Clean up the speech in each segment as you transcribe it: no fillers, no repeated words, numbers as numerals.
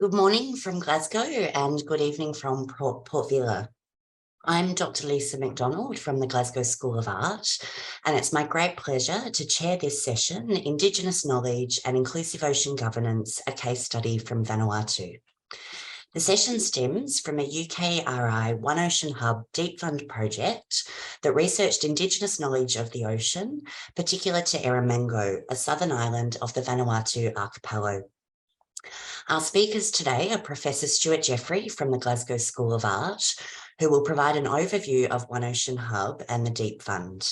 Good morning from Glasgow and good evening from Port Vila. I'm Dr. Lisa McDonald from the Glasgow School of Art, and it's my great pleasure to chair this session, Indigenous Knowledge and Inclusive Ocean Governance, a case study from Vanuatu. The session stems from a UKRI One Ocean Hub Deep Fund project that researched Indigenous knowledge of the ocean, particular to Erromango, a southern island of the Vanuatu archipelago. Our speakers today are Professor Stuart Jeffrey from the Glasgow School of Art, who will provide an overview of One Ocean Hub and the Deep Fund.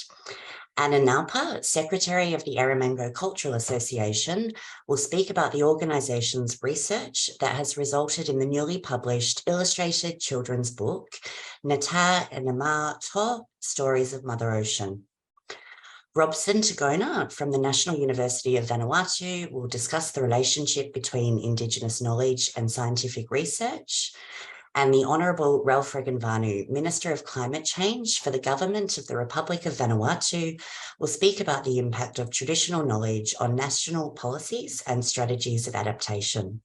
Anna Naupa, Secretary of the Erromango Cultural Association, will speak about the organisation's research that has resulted in the newly published illustrated children's book, Netai and Namou Toc, Stories of Mother Ocean. Robson Tagona from the National University of Vanuatu will discuss the relationship between Indigenous knowledge and scientific research. And the Honourable Ralph Regenvanu, Minister of Climate Change for the Government of the Republic of Vanuatu, will speak about the impact of traditional knowledge on national policies and strategies of adaptation.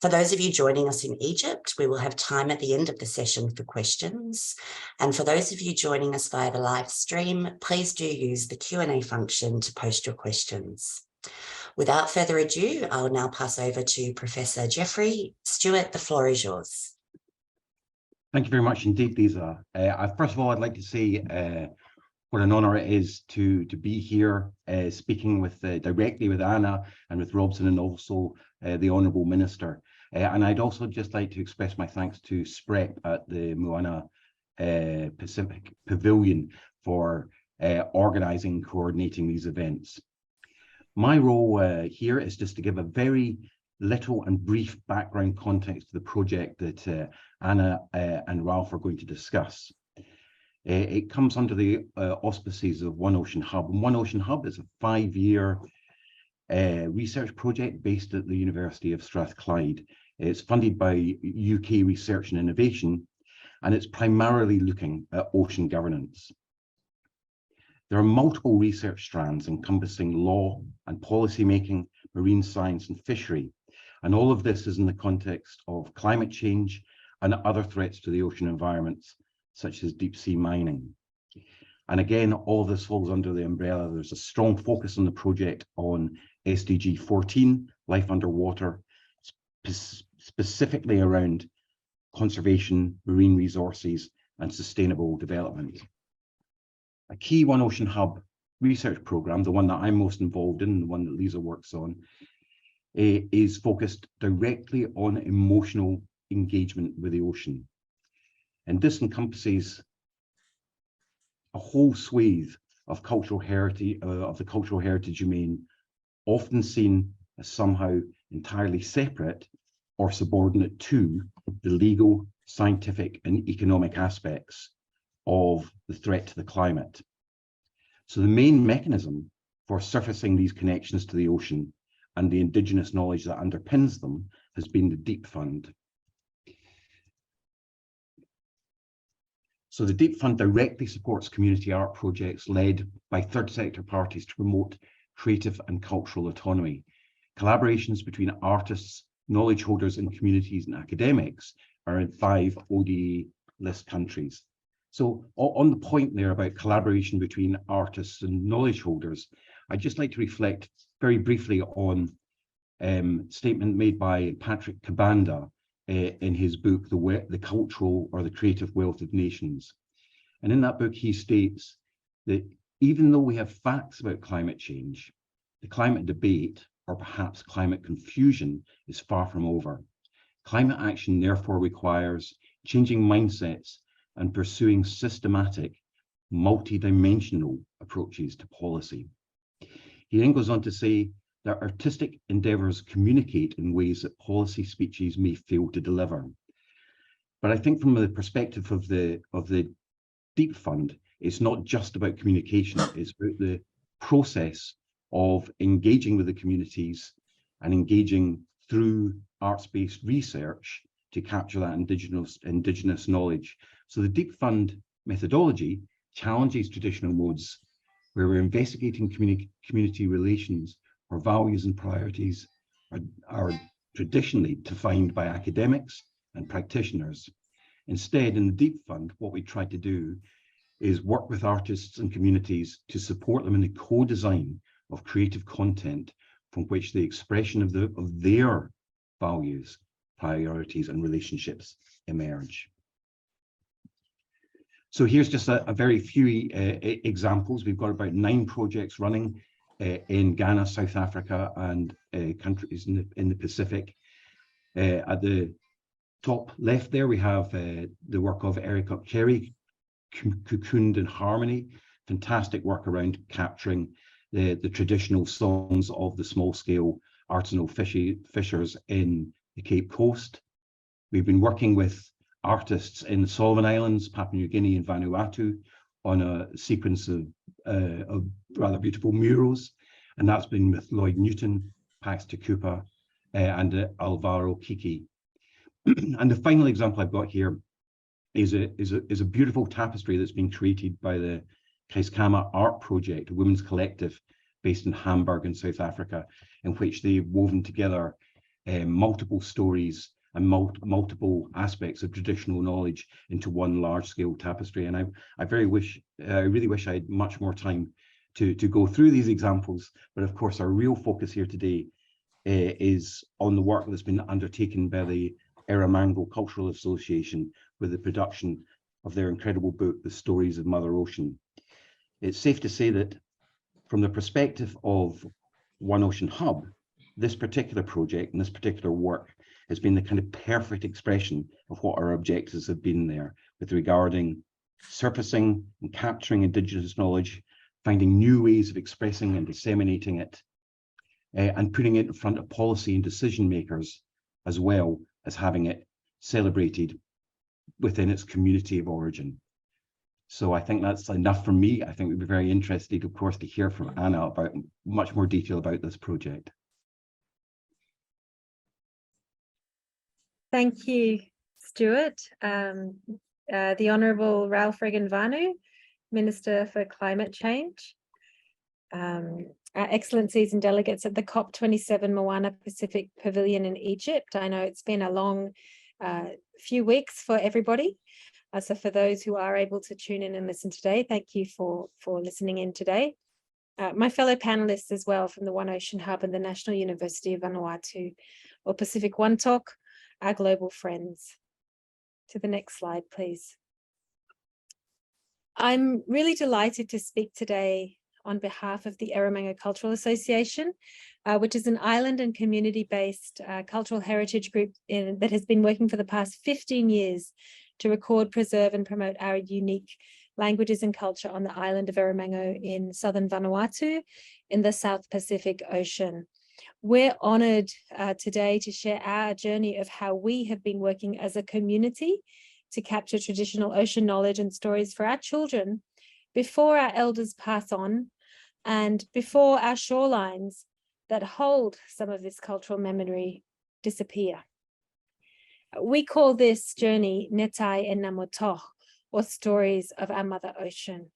For those of you joining us in Egypt, we will have time at the end of the session for questions. And for those of you joining us via the live stream, please do use the Q&A function to post your questions. Without further ado, I'll now pass over to Professor Jeffrey. Stuart, the floor is yours. Thank you very much indeed, Lisa. First of all, I'd like to say what an honour it is to be here speaking with directly with Anna and with Robson and also the Honourable Minister. And I'd also just like to express my thanks to SPREP at the Moana Pacific Pavilion for organising and coordinating these events. My role here is just to give a very little and brief background context to the project that Anna and Ralph are going to discuss. It comes under the auspices of One Ocean Hub. And One Ocean Hub is a 5-year research project based at the University of Strathclyde. It's funded by UK Research and Innovation, and it's primarily looking at ocean governance. There are multiple research strands encompassing law and policy making, marine science and fishery. And all of this is in the context of climate change and other threats to the ocean environments, such as deep sea mining. And again, all this falls under the umbrella. There's a strong focus on the project on SDG 14, life underwater, specifically around conservation, marine resources, and sustainable development. A key One Ocean Hub research programme, the one that I'm most involved in, the one that Lisa works on, is focused directly on emotional engagement with the ocean. And this encompasses a whole swathe of cultural heritage, of the cultural heritage domain, often seen as somehow entirely separate or subordinate to the legal, scientific and economic aspects of the threat to the climate. So the main mechanism for surfacing these connections to the ocean and the Indigenous knowledge that underpins them has been the Deep Fund. So the Deep Fund directly supports community art projects led by third sector parties to promote creative and cultural autonomy. Collaborations between artists, knowledge holders and communities and academics are in 5 ODA list countries. So on the point there about collaboration between artists and knowledge holders, I'd just like to reflect very briefly on a statement made by Patrick Kabanda in his book, The Cultural or the Creative Wealth of Nations. And in that book, he states that even though we have facts about climate change, the climate debate, or perhaps climate confusion, is far from over. Climate action therefore requires changing mindsets and pursuing systematic, multidimensional approaches to policy. He then goes on to say that artistic endeavours communicate in ways that policy speeches may fail to deliver. But I think from the perspective of the Deep Fund, it's not just about communication, it's about the process of engaging with the communities and engaging through arts-based research to capture that indigenous knowledge. So the Deep Fund methodology challenges traditional modes where we're investigating community relations or values and priorities are traditionally defined by academics and practitioners. Instead, in the Deep Fund, what we try to do is work with artists and communities to support them in the co-design of creative content from which the expression of their values, priorities, and relationships emerge. So here's just a very few examples. We've got about 9 projects running in Ghana, South Africa, and countries in the Pacific. At the top left there, we have the work of Erica Kerry, Cocooned in Harmony. Fantastic work around capturing the traditional songs of the small-scale artisanal fishers in the Cape Coast. We've been working with artists in the Solomon Islands, Papua New Guinea, and Vanuatu on a sequence of rather beautiful murals, and that's been with Lloyd Newton, Pax Takupa, and Alvaro Kiki. And the final example I've got here is a beautiful tapestry that's been created by the Kaiskama Art Project, a women's collective based in Hamburg in South Africa, in which they've woven together multiple stories and multiple aspects of traditional knowledge into one large-scale tapestry. And I really wish I had much more time to go through these examples. But of course, our real focus here today is on the work that's been undertaken by the Erromango Cultural Association with the production of their incredible book, The Stories of Mother Ocean. It's safe to say that from the perspective of One Ocean Hub, this particular project and this particular work has been the kind of perfect expression of what our objectives have been there with regarding surfacing and capturing Indigenous knowledge, finding new ways of expressing and disseminating it, and putting it in front of policy and decision makers, as well as having it celebrated within its community of origin. So I think that's enough from me. I think we'd be very interested, of course, to hear from Anna about much more detail about this project. Thank you, Stuart. The Honourable Ralph Regan-Vanu, Minister for Climate Change, our Excellencies and delegates at the COP27 Moana Pacific Pavilion in Egypt. I know it's been a long few weeks for everybody. So for those who are able to tune in and listen today, thank you for listening in today. My fellow panelists as well from the One Ocean Hub and the National University of Vanuatu, or Pacific One Talk, our global friends. To the next slide, please. I'm really delighted to speak today on behalf of the Erromango Cultural Association, which is an island and community-based cultural heritage group that has been working for the past 15 years to record, preserve, and promote our unique languages and culture on the island of Erromango in southern Vanuatu in the South Pacific Ocean. We're honoured today to share our journey of how we have been working as a community to capture traditional ocean knowledge and stories for our children before our elders pass on and before our shorelines that hold some of this cultural memory disappear. We call this journey Netai and Namou Toc, or stories of our Mother Ocean.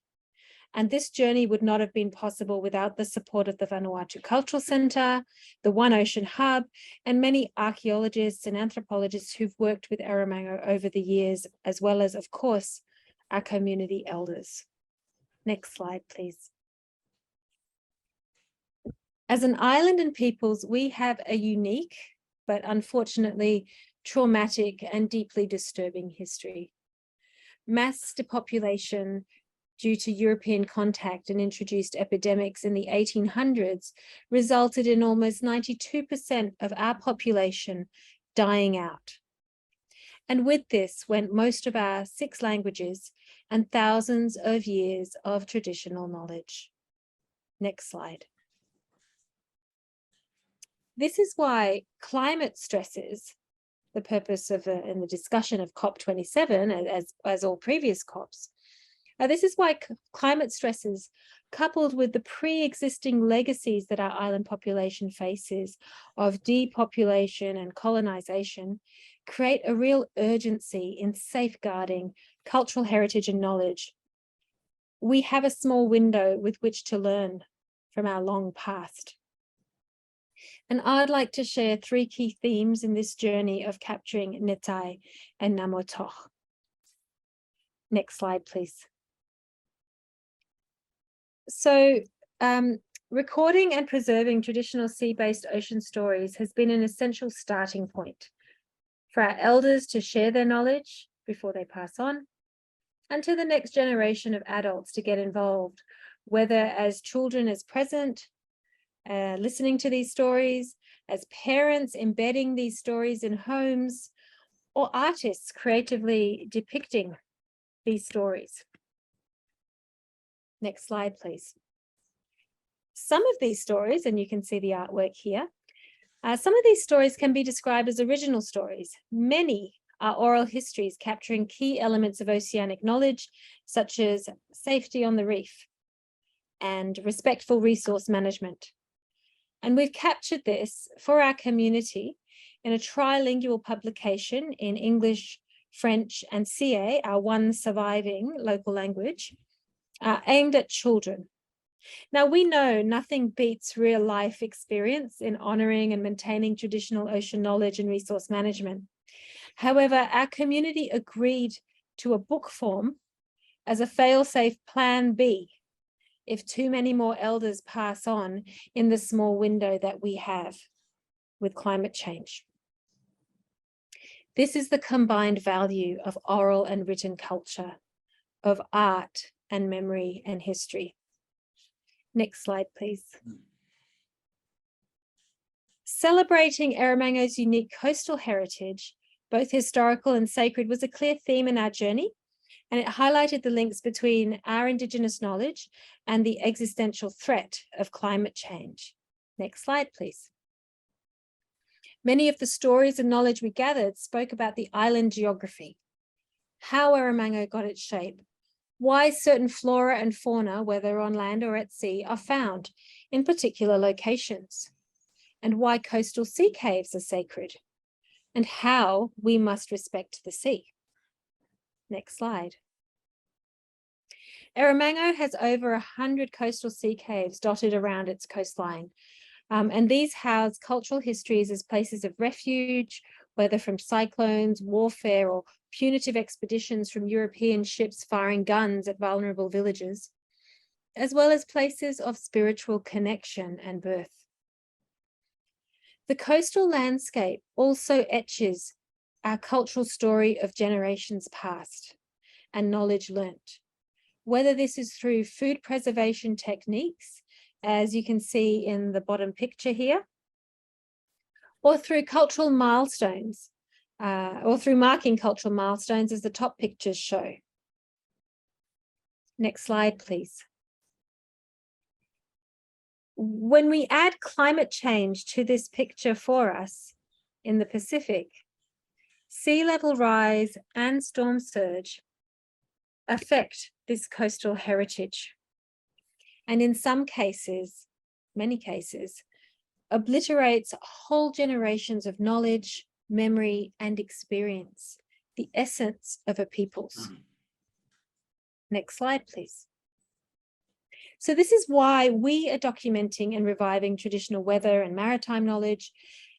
And this journey would not have been possible without the support of the Vanuatu Cultural Centre, the One Ocean Hub, and many archaeologists and anthropologists who've worked with Erromango over the years, as well as, of course, our community elders. Next slide, please. As an island and peoples, we have a unique, but unfortunately traumatic and deeply disturbing history. Mass depopulation due to European contact and introduced epidemics in the 1800s resulted in almost 92% of our population dying out. And with this went most of our 6 languages and thousands of years of traditional knowledge. Next slide. This is why climate stresses, the purpose of in the discussion of COP27, as all previous COPs, this is why climate stresses, coupled with the pre-existing legacies that our island population faces of depopulation and colonization, create a real urgency in safeguarding cultural heritage and knowledge. We have a small window with which to learn from our long past. And I'd like to share 3 key themes in this journey of capturing Netai and Namou Toc. Next slide, please. So, recording and preserving traditional sea-based ocean stories has been an essential starting point for our elders to share their knowledge before they pass on, and to the next generation of adults to get involved, whether as children as present, listening to these stories, as parents embedding these stories in homes, or artists creatively depicting these stories. Next slide, please. Some of these stories, and you can see the artwork here, some of these stories can be described as original stories. Many are oral histories capturing key elements of oceanic knowledge, such as safety on the reef and respectful resource management. And we've captured this for our community in a trilingual publication in English, French, and CA, our one surviving local language, aimed at children. Now, we know nothing beats real life experience in honouring and maintaining traditional ocean knowledge and resource management. However, our community agreed to a book form as a fail-safe plan B if too many more elders pass on in the small window that we have with climate change. This is the combined value of oral and written culture, of art and memory and history. Next slide, please. Celebrating Erromango's unique coastal heritage, both historical and sacred, was a clear theme in our journey, and it highlighted the links between our Indigenous knowledge and the existential threat of climate change. Next slide, please. Many of the stories and knowledge we gathered spoke about the island geography, how Erromango got its shape, why certain flora and fauna, whether on land or at sea, are found in particular locations, and why coastal sea caves are sacred, and how we must respect the sea. Next slide. Erromango has over 100 coastal sea caves dotted around its coastline, and these house cultural histories as places of refuge, whether from cyclones, warfare, or punitive expeditions from European ships firing guns at vulnerable villages, as well as places of spiritual connection and birth. The coastal landscape also etches our cultural story of generations past and knowledge learnt, whether this is through food preservation techniques, as you can see in the bottom picture here, or through cultural milestones, or through marking cultural milestones, as the top pictures show. Next slide, please. When we add climate change to this picture for us in the Pacific, sea level rise and storm surge affect this coastal heritage, and in some cases, many cases, obliterates whole generations of knowledge, memory, and experience, the essence of a people's. Next slide, please. So this is why we are documenting and reviving traditional weather and maritime knowledge,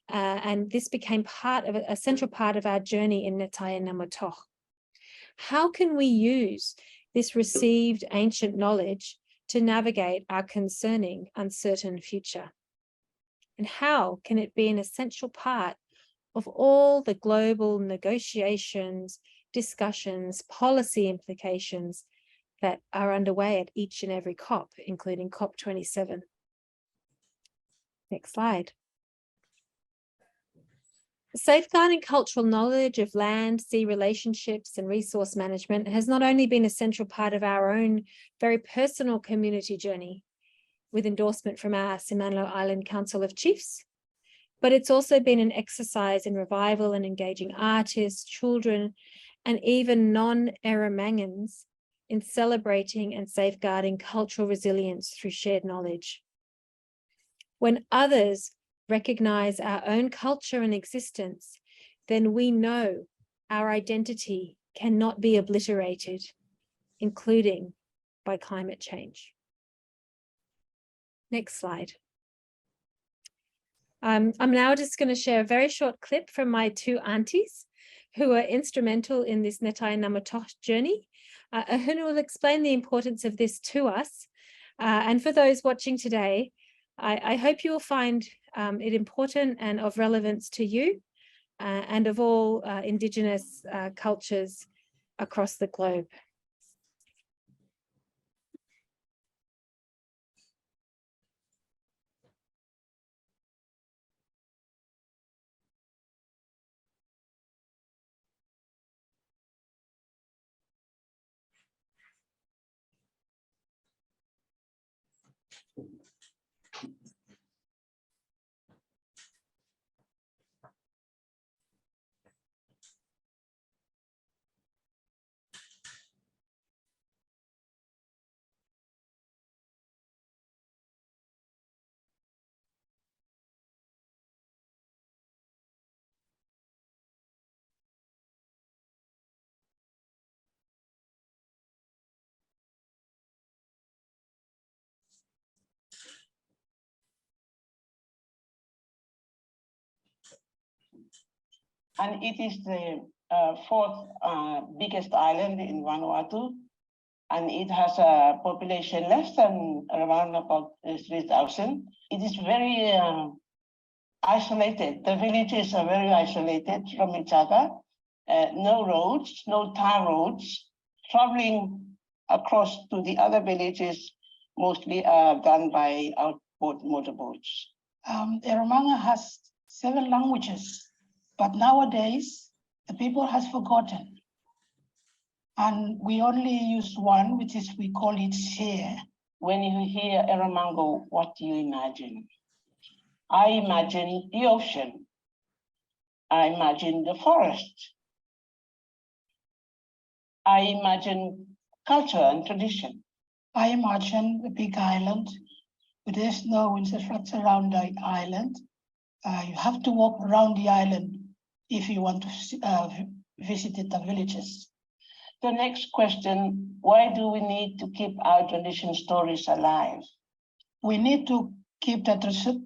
and this became a central part of our journey in Netai and Namou Toc. How can we use this received ancient knowledge to navigate our concerning uncertain future? And how can it be an essential part of all the global negotiations, discussions, policy implications that are underway at each and every COP, including COP27. Next slide. Safeguarding cultural knowledge of land, sea relationships, and resource management has not only been a central part of our own very personal community journey, with endorsement from our Simanlo Island Council of Chiefs, but it's also been an exercise in revival and engaging artists, children, and even non-Erromangans in celebrating and safeguarding cultural resilience through shared knowledge. When others recognize our own culture and existence, then we know our identity cannot be obliterated, including by climate change. Next slide. I'm now just going to share a very short clip from my two aunties who are instrumental in this Netai and Namou Toc journey, who will explain the importance of this to us. And for those watching today, I hope you will find it important and of relevance to you and of all Indigenous cultures across the globe. And it is the fourth biggest island in Vanuatu, and it has a population less than around about 3,000. It is very isolated. The villages are very isolated from each other. No roads, no tar roads. Traveling across to the other villages mostly are done by outboard motorboats. Erromango has 7 languages. But nowadays, the people has forgotten. And we only use one, which is, we call it share. When you hear Erromango, what do you imagine? I imagine the ocean. I imagine the forest. I imagine culture and tradition. I imagine the big island with the snow infrastructure around the island. You have to walk around the island if you want to visit the villages. The next question, why do we need to keep our tradition stories alive? We need to keep the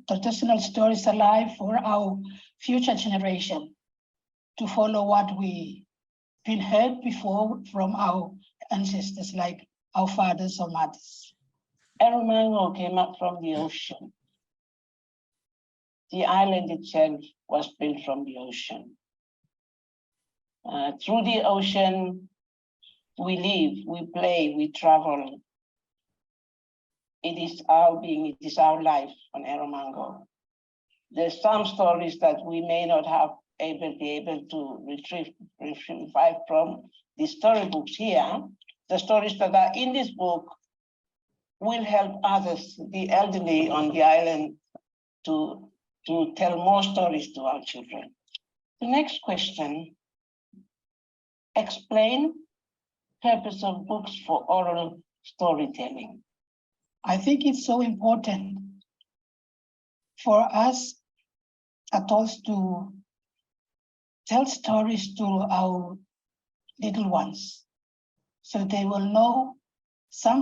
traditional stories alive for our future generation, to follow what we've been heard before from our ancestors, like our fathers or mothers. Erromango came up from the ocean. The island itself was built from the ocean. Through the ocean, we live, we play, we travel. It is our being, it is our life on Erromango. There's some stories that we may not have be able to retrieve from the storybooks here. The stories that are in this book will help others, the elderly on the island, to tell more stories to our children. The next question, explain purpose of books for oral storytelling. I think it's so important for us adults to tell stories to our little ones, so they will know some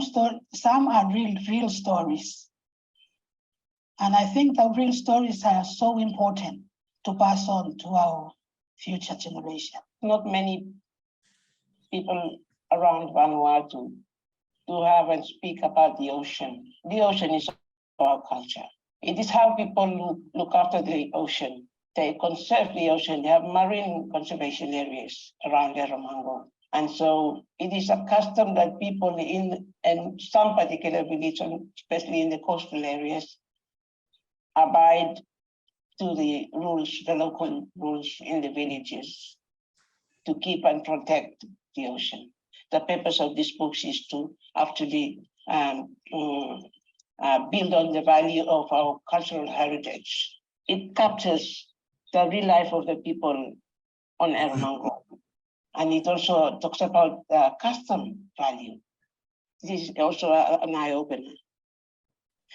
are real stories. And I think the real stories are so important to pass on to our future generation. Not many people around Vanuatu do have and speak about the ocean. The ocean is our culture. It is how people look after the ocean. They conserve the ocean. They have marine conservation areas around Erromango. And so it is a custom that people in some particular village, especially in the coastal areas, abide to the rules, the local rules in the villages to keep and protect the ocean. The purpose of this book is to actually build on the value of our cultural heritage. It captures the real life of the people on Erromango. And it also talks about the custom value. This is also an eye-opener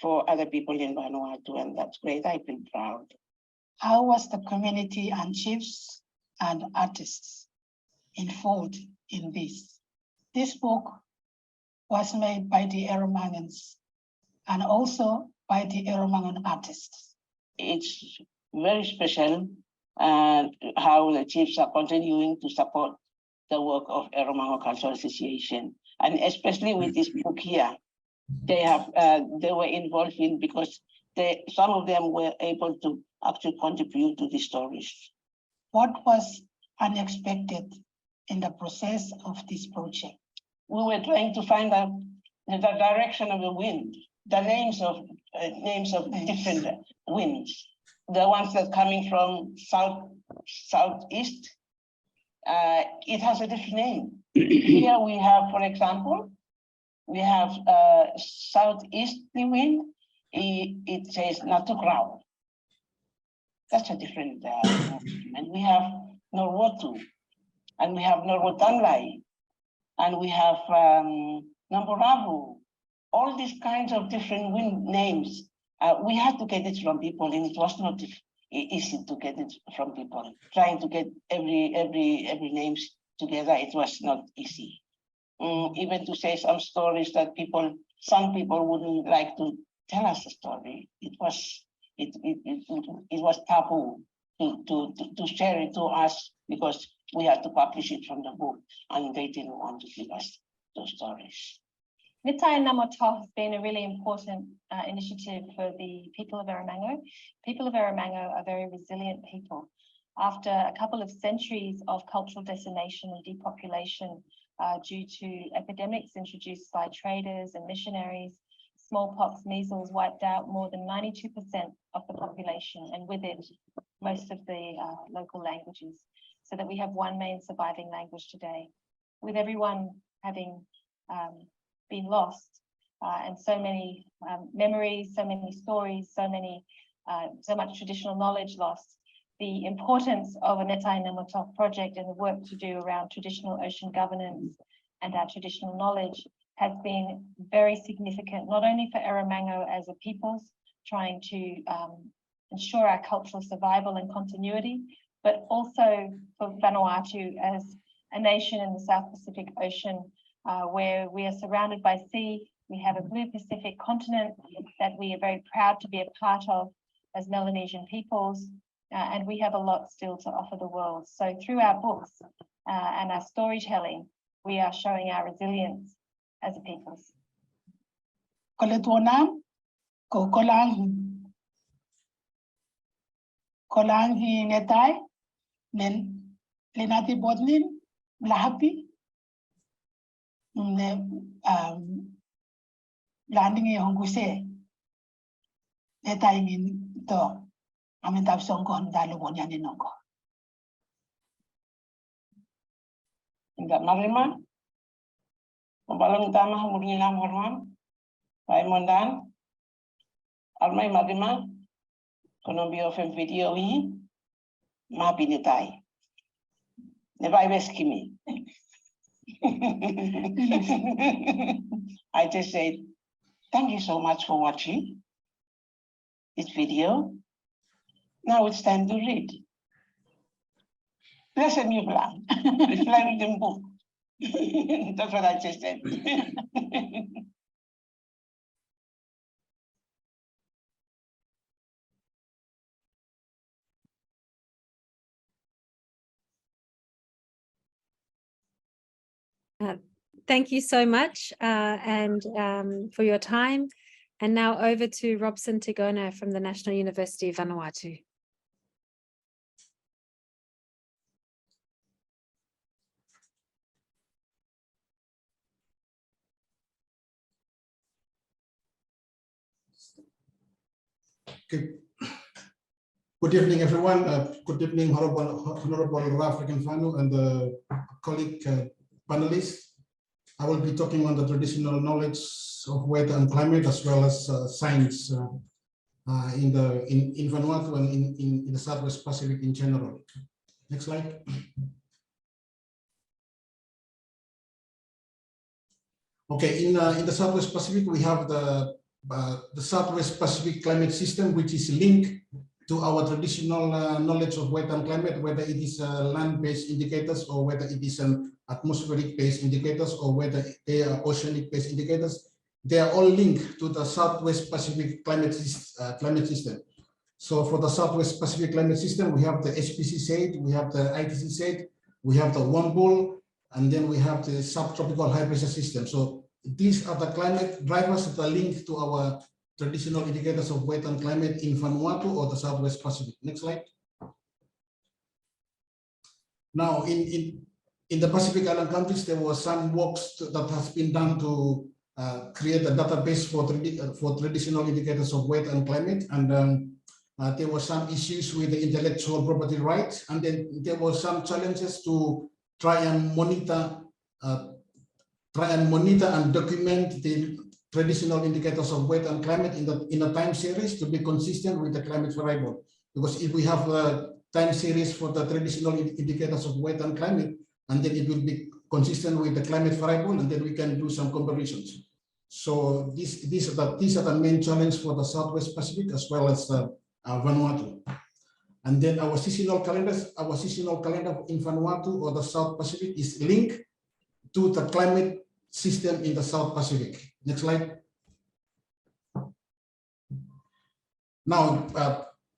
for other people in Vanuatu, and that's great. I feel proud. How was the community and chiefs and artists involved in this? This book was made by the Erromangans and also by the Erromangan artists. It's very special how the chiefs are continuing to support the work of Erromango Cultural Association, and especially with this book here, they were involved in, because some of them were able to actually contribute to the stories. What was unexpected in the process of this project? We were trying to find out the direction of the wind, the names of the different winds, the ones that are coming from southeast. It has a different name. Here we have, for example, we have southeasterly wind. It says Natukrau. That's a different and we have Norwotu, and we have Norwotanlai, and we have Namboravu. All these kinds of different wind names. We had to get it from people, and it was not easy to get it from people. Trying to get every names together, it was not easy. Even to say some stories that some people wouldn't like to tell us a story. It was taboo to share it to us, because we had to publish it from the book, and they didn't want to give us those stories. Netai and Namou Toc has been a really important initiative for the people of Erromango. People of Erromango are very resilient people. After a couple of centuries of cultural decimation and depopulation due to epidemics introduced by traders and missionaries, smallpox, measles wiped out more than 92% of the population, and with it, most of the local languages, so that we have one main surviving language today. With everyone having been lost, and so many memories, so many stories, so much traditional knowledge lost, the importance of a Netai and Namou Toc project and the work to do around traditional ocean governance and our traditional knowledge has been very significant, not only for Erromango as a peoples, trying to ensure our cultural survival and continuity, but also for Vanuatu as a nation in the South Pacific Ocean, where we are surrounded by sea. We have a blue Pacific continent that we are very proud to be a part of as Melanesian peoples, and we have a lot still to offer the world. So through our books and our storytelling, we are showing our resilience as a peoples. Koletuanam, kolang Netai, men lenati bodnin, lahapi, landing honguse, Netai min to, amintab songkon dalubon yan inongko. Ingat marima, mabalang tama hamurni lam horman, Raimondan, almay marima, kono biofem video hi, mapi Netai. Nebai beskimi. I just said, thank you so much for watching this video. Now it's time to read. Lesson you plan. Reflect the book. That's what I just said. Thank you so much and for your time. And now over to Robson Tigona from the National University of Vanuatu. Okay. Good evening, everyone. Good evening, Honorable African Fanu and the colleague panelists. I will be talking on the traditional knowledge of weather and climate, as well as science in Vanuatu and in the Southwest Pacific in general. Next slide. Okay, in the Southwest Pacific, we have the Southwest Pacific climate system, which is linked to our traditional knowledge of weather and climate, whether it is land-based indicators or whether it is an atmospheric-based indicators or whether they are oceanic-based indicators. They are all linked to the Southwest Pacific climate system. So for the Southwest Pacific Climate System, we have the SPC SAID, we have the ITC SAID, we have the One and then we have the subtropical high pressure system. So these are the climate drivers that are linked to our traditional indicators of weather and climate in Vanuatu or the Southwest Pacific. Next slide. Now, in the Pacific Island countries, there was some works that has been done to create a database for traditional indicators of weather and climate, and there were some issues with the intellectual property rights, and then there were some challenges to try and monitor and document the traditional indicators of weather and climate in a time series to be consistent with the climate variable. Because if we have a time series for the traditional indicators of weather and climate, and then it will be consistent with the climate variable, and then we can do some comparisons. So these are the main challenge for the Southwest Pacific as well as Vanuatu. And then our seasonal calendar in Vanuatu or the South Pacific is linked to the climate system in the South Pacific. Next slide. Now,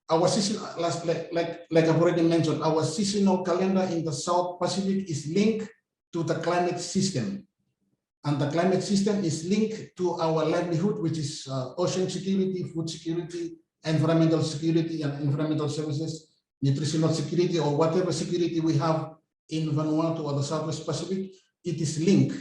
our season, like I've already mentioned, our seasonal calendar in the South Pacific is linked to the climate system. And the climate system is linked to our livelihood, which is ocean security, food security, environmental security and environmental services, nutritional security, or whatever security we have in Vanuatu or the Southwest Pacific. It is linked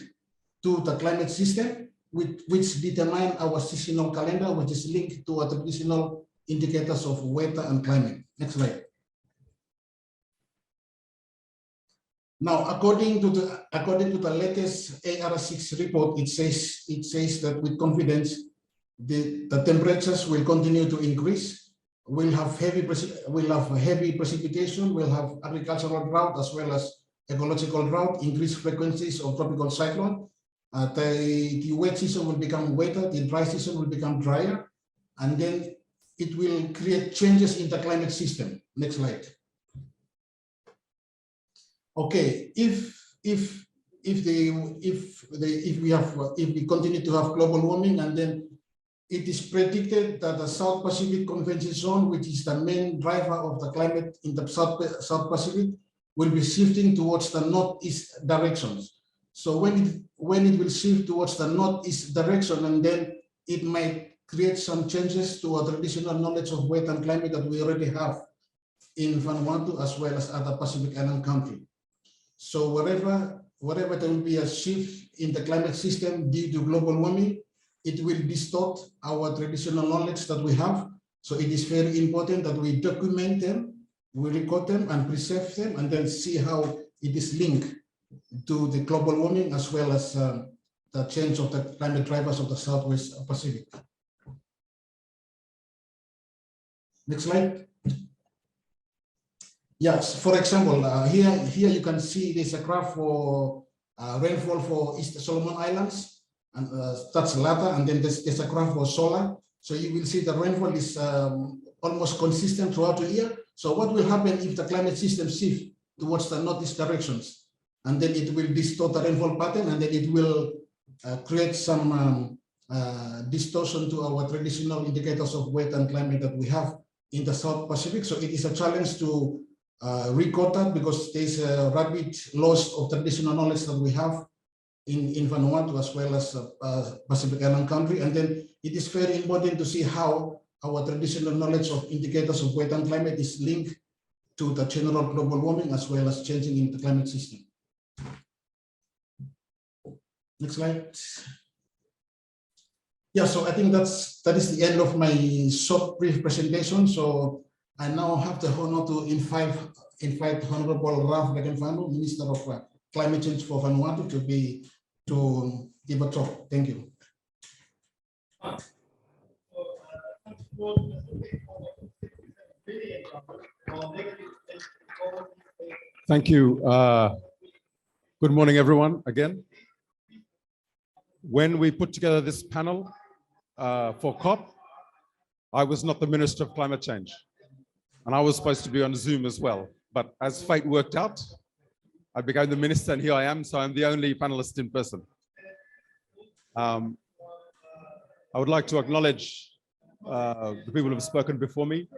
to the climate system, which determine our seasonal calendar, which is linked to our traditional indicators of weather and climate. Next slide. Now, according to the latest AR6 report, it says that with confidence the temperatures will continue to increase. We'll have heavy precipitation. We'll have agricultural drought as well as ecological drought, increased frequencies of tropical cyclone. The wet season will become wetter. The dry season will become drier, and then it will create changes in the climate system. Next slide. Okay, if we continue to have global warming, and then it is predicted that the South Pacific Convection Zone, which is the main driver of the climate in the South Pacific, will be shifting towards the northeast directions. So when it will shift towards the northeast direction, and then it might create some changes to our traditional knowledge of weather and climate that we already have in Vanuatu as well as other Pacific Island countries. So wherever there will be a shift in the climate system due to global warming, it will distort our traditional knowledge that we have. So it is very important that we document them, we record them and preserve them, and then see how it is linked to the global warming as well as the change of the climate drivers of the Southwest Pacific. Next slide. Yes, for example, here you can see there's a graph for rainfall for East Solomon Islands, and that's latter, and then there's a graph for solar. So you will see the rainfall is almost consistent throughout the year. So what will happen if the climate system shifts towards the northeast directions? And then it will distort the rainfall pattern, and then it will create some distortion to our traditional indicators of weather and climate that we have in the South Pacific. So it is a challenge to record that, because there's a rapid loss of traditional knowledge that we have in Vanuatu as well as Pacific Island country. And then it is very important to see how our traditional knowledge of indicators of weather and climate is linked to the general global warming as well as changing in the climate system. Next slide. Yeah, so I think that is the end of my short brief presentation. So I now have the honor to invite Honorable Ralph Regenfano, Minister of Climate Change for Vanuatu, to give a talk. Thank you. Thank you. Good morning, everyone, again. When we put together this panel for COP, I was not the Minister of Climate Change, and I was supposed to be on Zoom as well. But as fate worked out, I became the minister, and here I am, so I'm the only panelist in person. I would like to acknowledge the people who have spoken before me,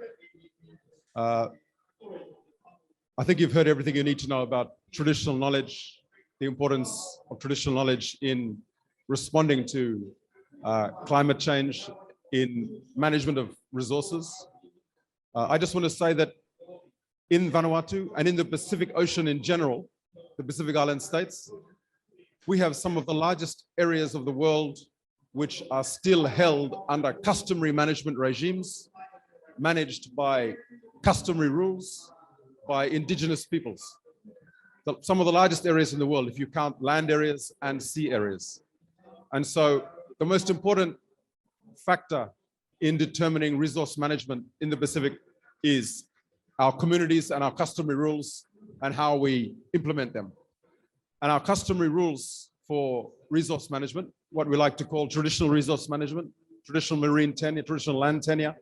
I think you've heard everything you need to know about traditional knowledge, the importance of traditional knowledge in responding to climate change, in management of resources. I just want to say that in Vanuatu and in the Pacific Ocean in general, the Pacific Island states, we have some of the largest areas of the world which are still held under customary management regimes, managed by customary rules, by indigenous peoples. Some of the largest areas in the world, if you count land areas and sea areas. And so the most important factor in determining resource management in the Pacific is our communities and our customary rules and how we implement them. And our customary rules for resource management, what we like to call traditional resource management, traditional marine tenure, traditional land tenure,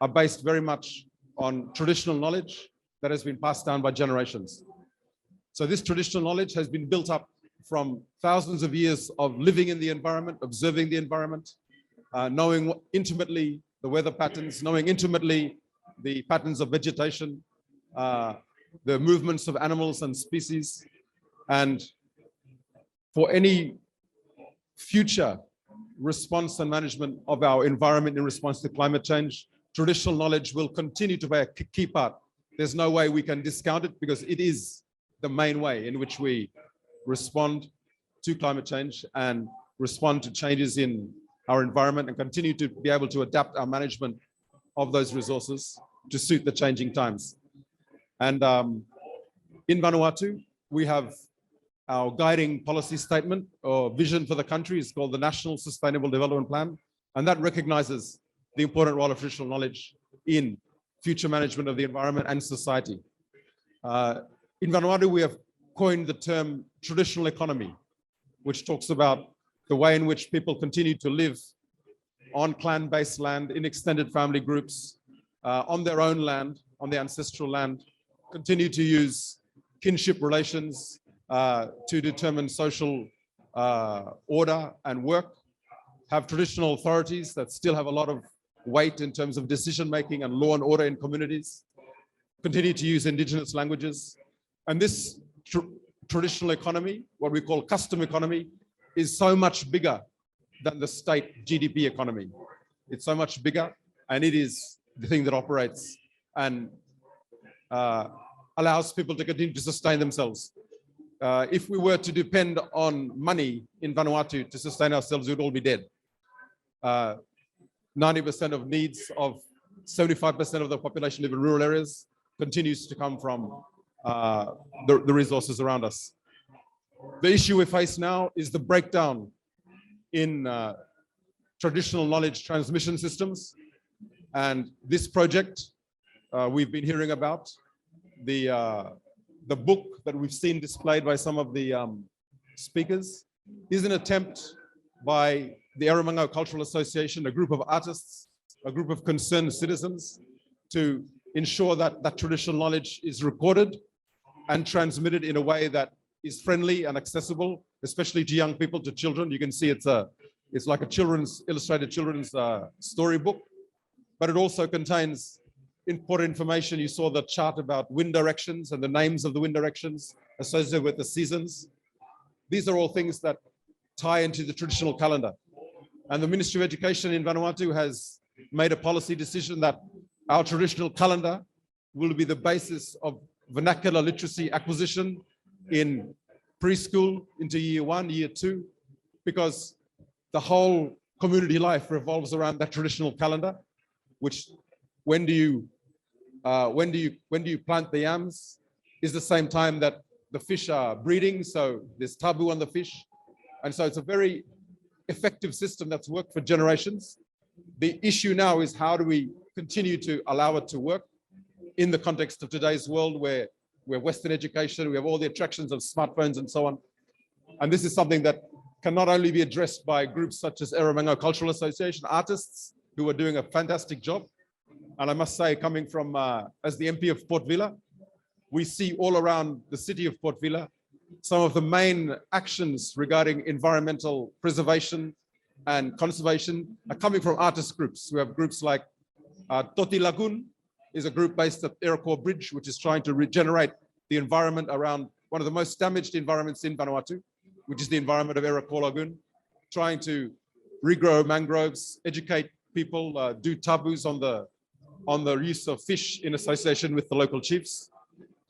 are based very much on traditional knowledge that has been passed down by generations. So this traditional knowledge has been built up from thousands of years of living in the environment, observing the environment, knowing intimately the weather patterns, knowing intimately the patterns of vegetation, the movements of animals and species. And for any future response and management of our environment in response to climate change, traditional knowledge will continue to play a key part. There's no way we can discount it because it is the main way in which we respond to climate change and respond to changes in our environment and continue to be able to adapt our management of those resources to suit the changing times. And in Vanuatu, we have our guiding policy statement or vision for the country is called the National Sustainable Development Plan. And that recognizes the important role of traditional knowledge in future management of the environment and society. In Vanuatu, we have coined the term traditional economy, which talks about the way in which people continue to live on clan-based land, in extended family groups, on their own land, on their ancestral land, continue to use kinship relations to determine social order and work, have traditional authorities that still have a lot of weight in terms of decision-making and law and order in communities, continue to use indigenous languages. And this traditional economy, what we call custom economy, is so much bigger than the state GDP economy. It's so much bigger, and it is the thing that operates and allows people to continue to sustain themselves. If we were to depend on money in Vanuatu to sustain ourselves, we'd all be dead. 90% of needs of 75% of the population live in rural areas continues to come from the resources around us. The issue we face now is the breakdown in traditional knowledge transmission systems. And this project we've been hearing about, the book that we've seen displayed by some of the speakers, is an attempt by the Erromango Cultural Association, a group of artists, a group of concerned citizens, to ensure that that traditional knowledge is recorded and transmitted in a way that is friendly and accessible, especially to young people, to children. You can see it's like a illustrated children's storybook, but it also contains important information. You saw the chart about wind directions and the names of the wind directions associated with the seasons. These are all things that tie into the traditional calendar. And the Ministry of Education in Vanuatu has made a policy decision that our traditional calendar will be the basis of vernacular literacy acquisition in preschool into year 1, year 2, because the whole community life revolves around that traditional calendar, which when do you plant the yams is the same time that the fish are breeding, so there's taboo on the fish. And so it's a very effective system that's worked for generations. The issue now is how do we continue to allow it to work in the context of today's world where Western education, we have all the attractions of smartphones and so on. And this is something that can not only be addressed by groups such as Erromango Cultural Association, artists who are doing a fantastic job. And I must say, coming from, as the MP of Port Vila, we see all around the city of Port Vila, some of the main actions regarding environmental preservation and conservation are coming from artist groups. We have groups like Toti Lagoon, is a group based at Erromango Bridge, which is trying to regenerate the environment around one of the most damaged environments in Vanuatu, which is the environment of Erromango Lagoon, trying to regrow mangroves, educate people, do taboos on the use of fish in association with the local chiefs.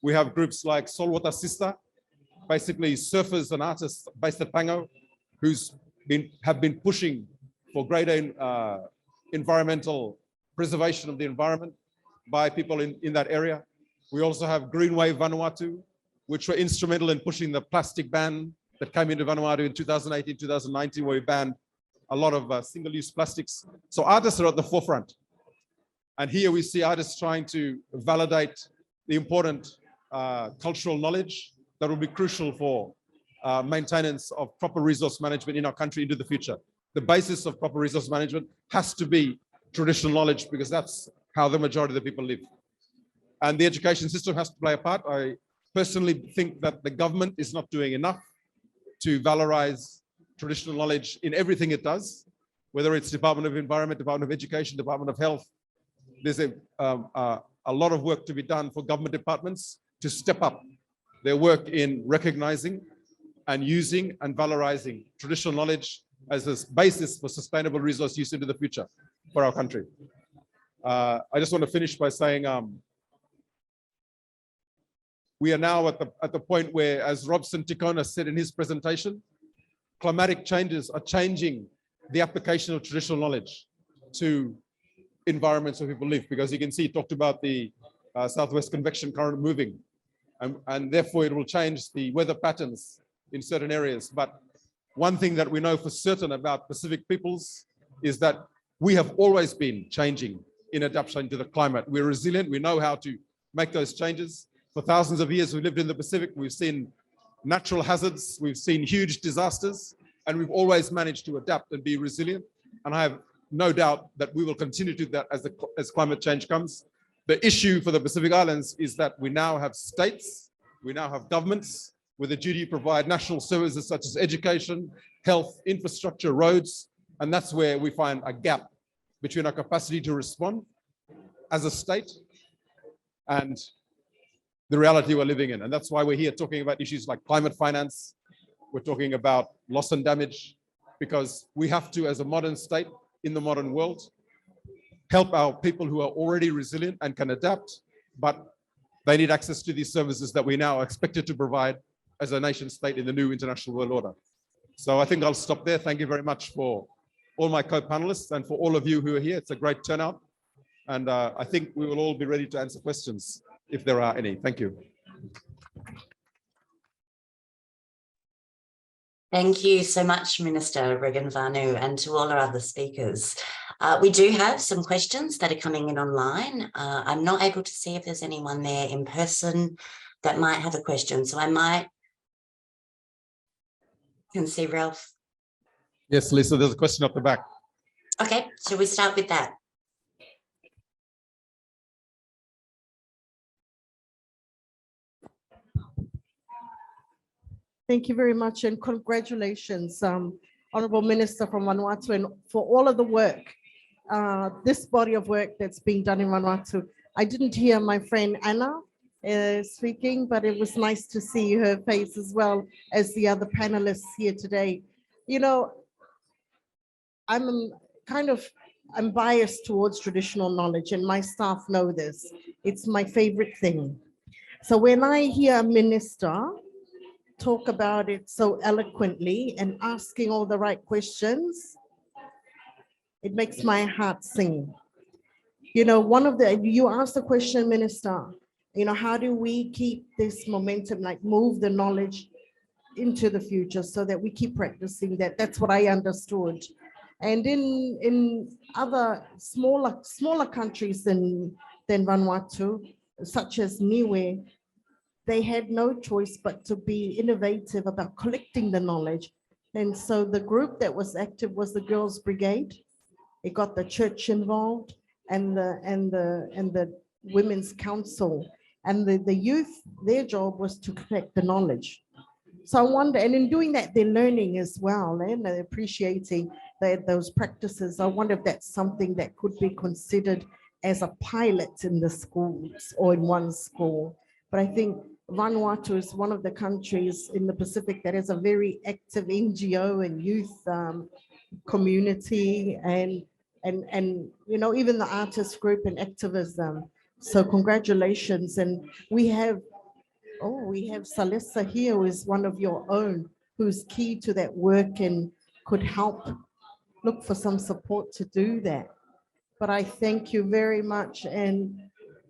We have groups like Saltwater Sister, basically surfers and artists based at Pango, have been pushing for greater environmental preservation of the environment by people in that area. We also have Green Wave Vanuatu, which were instrumental in pushing the plastic ban that came into Vanuatu in 2018, 2019, where we banned a lot of single-use plastics. So artists are at the forefront. And here we see artists trying to validate the important cultural knowledge that will be crucial for maintenance of proper resource management in our country into the future. The basis of proper resource management has to be traditional knowledge, because that's how the majority of the people live. And the education system has to play a part. I personally think that the government is not doing enough to valorize traditional knowledge in everything it does, whether it's Department of Environment, Department of Education, Department of Health. There's a lot of work to be done for government departments to step up their work in recognizing and using and valorizing traditional knowledge as a basis for sustainable resource use into the future for our country. I just want to finish by saying we are now at the point where, as Robson Tikona said in his presentation, climatic changes are changing the application of traditional knowledge to environments where people live, because you can see he talked about the southwest convection current moving, and therefore it will change the weather patterns in certain areas. But one thing that we know for certain about Pacific peoples is that we have always been changing in adaptation to the climate. We're resilient. We know how to make those changes. For thousands of years, we've lived in the Pacific. We've seen natural hazards. We've seen huge disasters, and we've always managed to adapt and be resilient. And I have no doubt that we will continue to do that as climate change comes. The issue for the Pacific Islands is that we now have states, we now have governments with a duty to provide national services such as education, health, infrastructure, roads. And that's where we find a gap between our capacity to respond as a state and the reality we're living in. And that's why we're here talking about issues like climate finance. We're talking about loss and damage, because we have to, as a modern state in the modern world, help our people who are already resilient and can adapt, but they need access to these services that we now are expected to provide as a nation state in the new international world order. So I think I'll stop there. Thank you very much for all my co-panelists and for all of you who are here. It's a great turnout. And I think we will all be ready to answer questions if there are any. Thank you. Thank you so much, Minister Regan Vanu, and to all our other speakers. We do have some questions that are coming in online. I'm not able to see if there's anyone there in person that might have a question, so I can see Ralph. Yes, Lisa, there's a question up the back. Okay, shall we start with that? Thank you very much, and congratulations, Honourable Minister from Vanuatu, and for all of the work, this body of work that's being done in Vanuatu. I didn't hear my friend Anna speaking, but it was nice to see her face as well as the other panelists here today. You know, I'm biased towards traditional knowledge, and my staff know this. It's my favorite thing. So when I hear a minister talk about it so eloquently and asking all the right questions, it makes my heart sing. You know, you asked the question, Minister, you know, how do we keep this momentum, like move the knowledge into the future so that we keep practicing that? That's what I understood. And in other smaller countries than Vanuatu, such as Niue, they had no choice but to be innovative about collecting the knowledge. And so the group that was active was the Girls Brigade. It got the church involved and the Women's Council. And the youth, their job was to collect the knowledge. So I wonder, and in doing that, they're learning as well, and they're appreciating those practices. I wonder if that's something that could be considered as a pilot in the schools or in one school. But I think Vanuatu is one of the countries in the Pacific that has a very active NGO and youth community and you know, even the artist group and activism. So congratulations. And we have Salissa here, who is one of your own, who's key to that work and could help look for some support to do that. But I thank you very much, and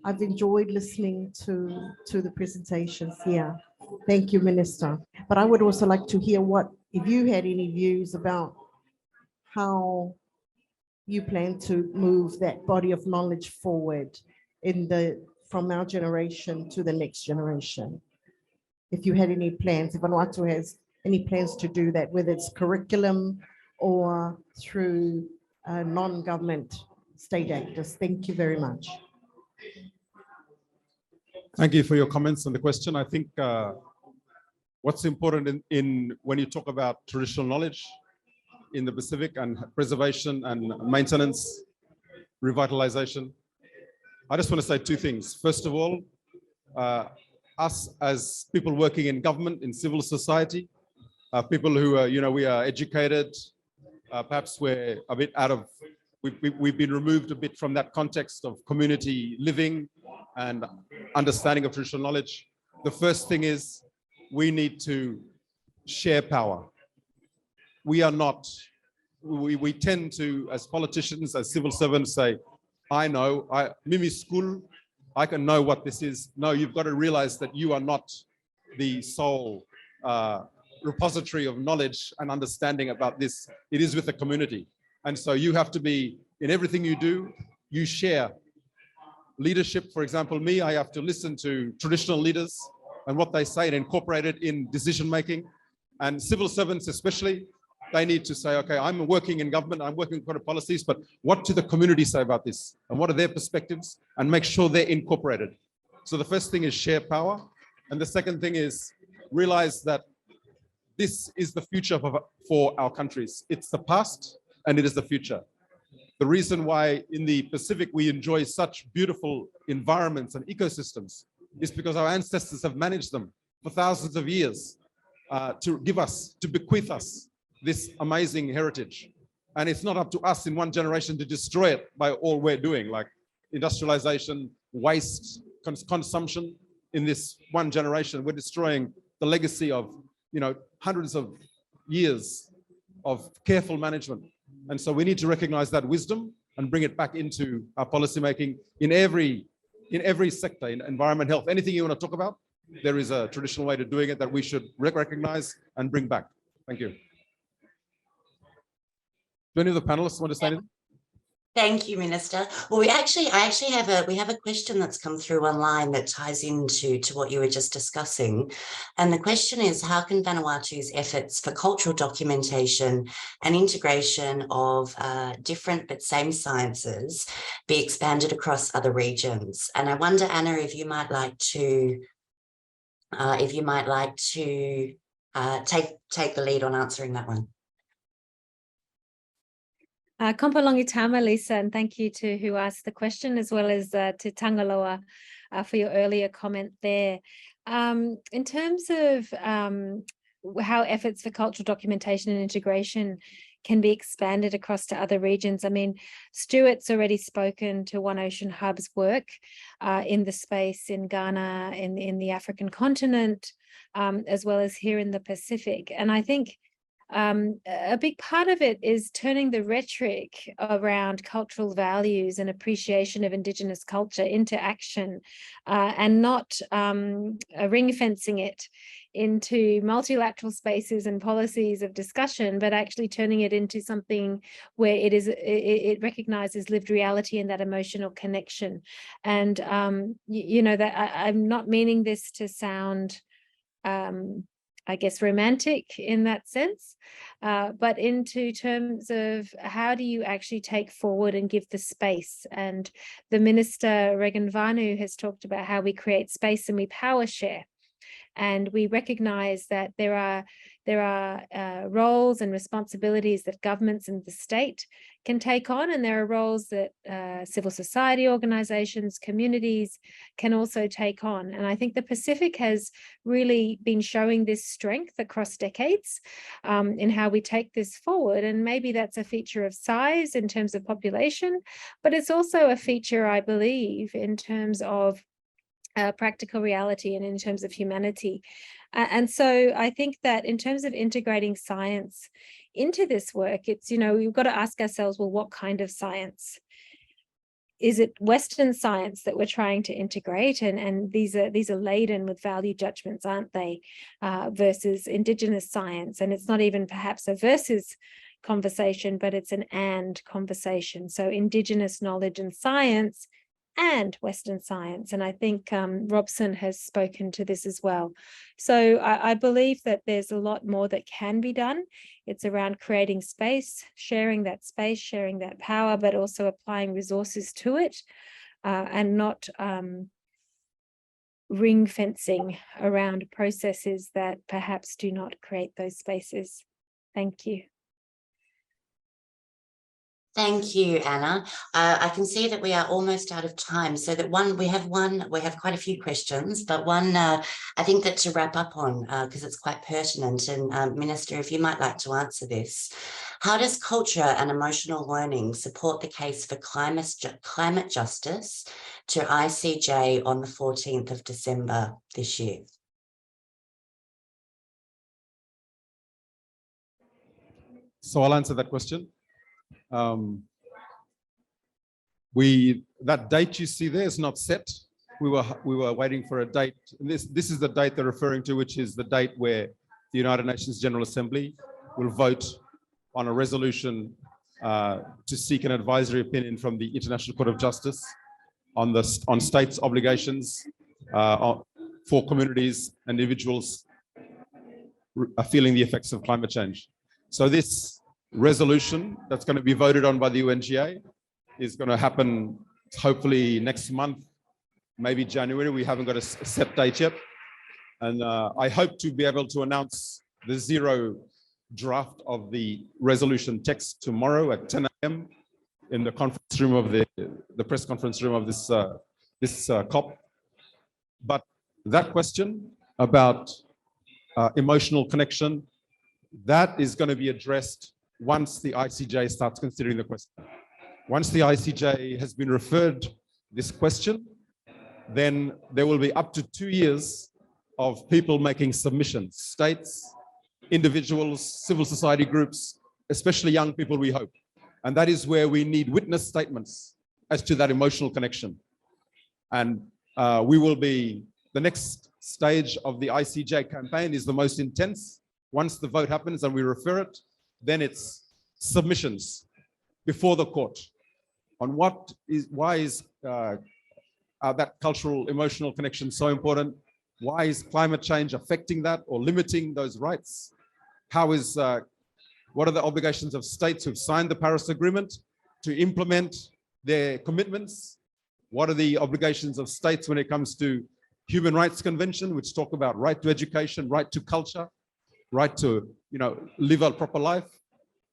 I've enjoyed listening to the presentations here. Thank you, Minister. But I would also like to hear if you had any views about how you plan to move that body of knowledge forward from our generation to the next generation. If you had any plans, if Vanuatu has any plans to do that, whether it's curriculum or through non-government state actors. Thank you very much. Thank you for your comments on the question. I think what's important in when you talk about traditional knowledge in the Pacific and preservation and maintenance, revitalization, I just want to say two things. First of all, us as people working in government, in civil society, people who are, we are educated, perhaps we're a bit out of, we've been removed a bit from that context of community living and understanding of traditional knowledge. The first thing is we need to share power. We are not, we tend to, as politicians, as civil servants, say, I know, Mimi school, I can know what this is. No, you've got to realize that you are not the sole repository of knowledge and understanding about this. It is with the community. And so you have to be, in everything you do, you share. Leadership, for example, me, I have to listen to traditional leaders and what they say and incorporate it in decision-making. And civil servants especially, they need to say, okay, I'm working in government, I'm working on policies, but what do the community say about this? And what are their perspectives? And make sure they're incorporated. So the first thing is share power. And the second thing is realize that this is the future for our countries. It's the past and it is the future. The reason why in the Pacific we enjoy such beautiful environments and ecosystems is because our ancestors have managed them for thousands of years to bequeath us this amazing heritage. And it's not up to us in one generation to destroy it by all we're doing, like industrialization, waste, consumption. In this one generation, we're destroying the legacy of, hundreds of years of careful management. And so we need to recognize that wisdom and bring it back into our policymaking in every sector, in environment, health, anything you want to talk about. There is a traditional way to doing it that we should recognize and bring back. Thank you. Do any of the panelists want to say anything? Thank you, Minister. Well, I actually have a question that's come through online that ties into what you were just discussing. And the question is, how can Vanuatu's efforts for cultural documentation and integration of different but same sciences be expanded across other regions? And I wonder, Anna, if you might like to take the lead on answering that one. Kompolongi tama, Lisa, and thank you to who asked the question, as well as to Tangaloa for your earlier comment there. In terms of how efforts for cultural documentation and integration can be expanded across to other regions, I mean, Stuart's already spoken to One Ocean Hub's work in the space in Ghana, in the African continent, as well as here in the Pacific. And I think a big part of it is turning the rhetoric around cultural values and appreciation of Indigenous culture into action, and not ring fencing it into multilateral spaces and policies of discussion, but actually turning it into something where it recognizes lived reality and that emotional connection. And that I'm not meaning this to sound I guess romantic in that sense, but into terms of how do you actually take forward and give the space. And the Minister, Regan Vanu, has talked about how we create space and we power share. And we recognise that there are roles and responsibilities that governments and the state can take on, and there are roles that civil society organisations, communities can also take on. And I think the Pacific has really been showing this strength across decades in how we take this forward. And maybe that's a feature of size in terms of population, but it's also a feature, I believe, in terms of practical reality and in terms of humanity. And so I think that in terms of integrating science into this work, it's, we've got to ask ourselves, well, what kind of science? Is it Western science that we're trying to integrate? And these are laden with value judgments, aren't they? Versus Indigenous science. And it's not even perhaps a versus conversation, but it's an and conversation. So Indigenous knowledge and science and Western science. And I think Robson has spoken to this as well. So I believe that there's a lot more that can be done. It's around creating space, sharing that power, but also applying resources to it and not ring fencing around processes that perhaps do not create those spaces. Thank you. Thank you, Anna. I can see that we are almost out of time, so that we have quite a few questions, but one I think that to wrap up on, because it's quite pertinent, and Minister, if you might like to answer this. How does culture and emotional learning support the case for climate justice to ICJ on the 14th of December this year? So I'll answer that question. That date you see there is not set. We were waiting for a date. This is the date they're referring to, which is the date where the United Nations General Assembly will vote on a resolution to seek an advisory opinion from the International Court of Justice on states' obligations for communities and individuals feeling the effects of climate change. So this resolution that's going to be voted on by the UNGA is going to happen hopefully next month, maybe January. We haven't got a set date yet. And I hope to be able to announce the zero draft of the resolution text tomorrow at 10 a.m. in the conference room of the press conference room of this COP. But that question about emotional connection, that is going to be addressed once the ICJ starts considering the question. Once the ICJ has been referred this question, then there will be up to 2 years of people making submissions, states, individuals, civil society groups, especially young people, we hope. And that is where we need witness statements as to that emotional connection. And we will be, the next stage of the ICJ campaign is the most intense. Once the vote happens and we refer it, then it's submissions before the court on why is that cultural emotional connection so important? Why is climate change affecting that or limiting those rights? What are the obligations of states who've signed the Paris Agreement to implement their commitments? What are the obligations of states when it comes to Human Rights Convention, which talk about right to education, right to culture, right to live a proper life?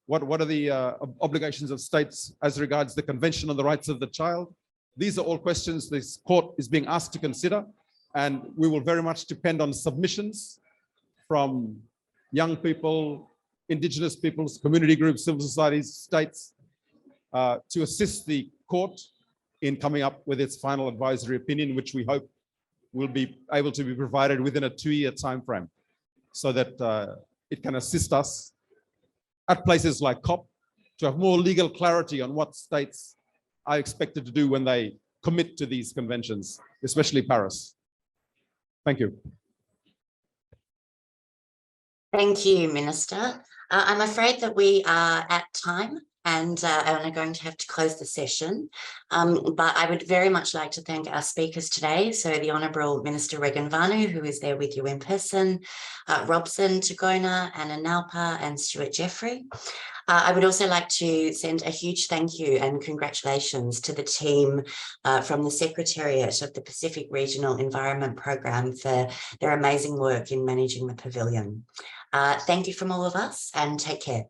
What are the obligations of states as regards the Convention on the Rights of the Child? These are all questions this court is being asked to consider, and we will very much depend on submissions from young people, Indigenous peoples, community groups, civil societies, states, to assist the court in coming up with its final advisory opinion, which we hope will be able to be provided within a 2-year time frame, so that it can assist us at places like COP to have more legal clarity on what states are expected to do when they commit to these conventions, especially Paris. Thank you. Thank you, Minister. I'm afraid that we are at time and are going to have to close the session. But I would very much like to thank our speakers today. So the Honourable Minister Regan Vanu, who is there with you in person, Robson Tagona, Anna Nalpa and Stuart Jeffrey. I would also like to send a huge thank you and congratulations to the team from the Secretariat of the Pacific Regional Environment Program for their amazing work in managing the pavilion. Thank you from all of us, and take care.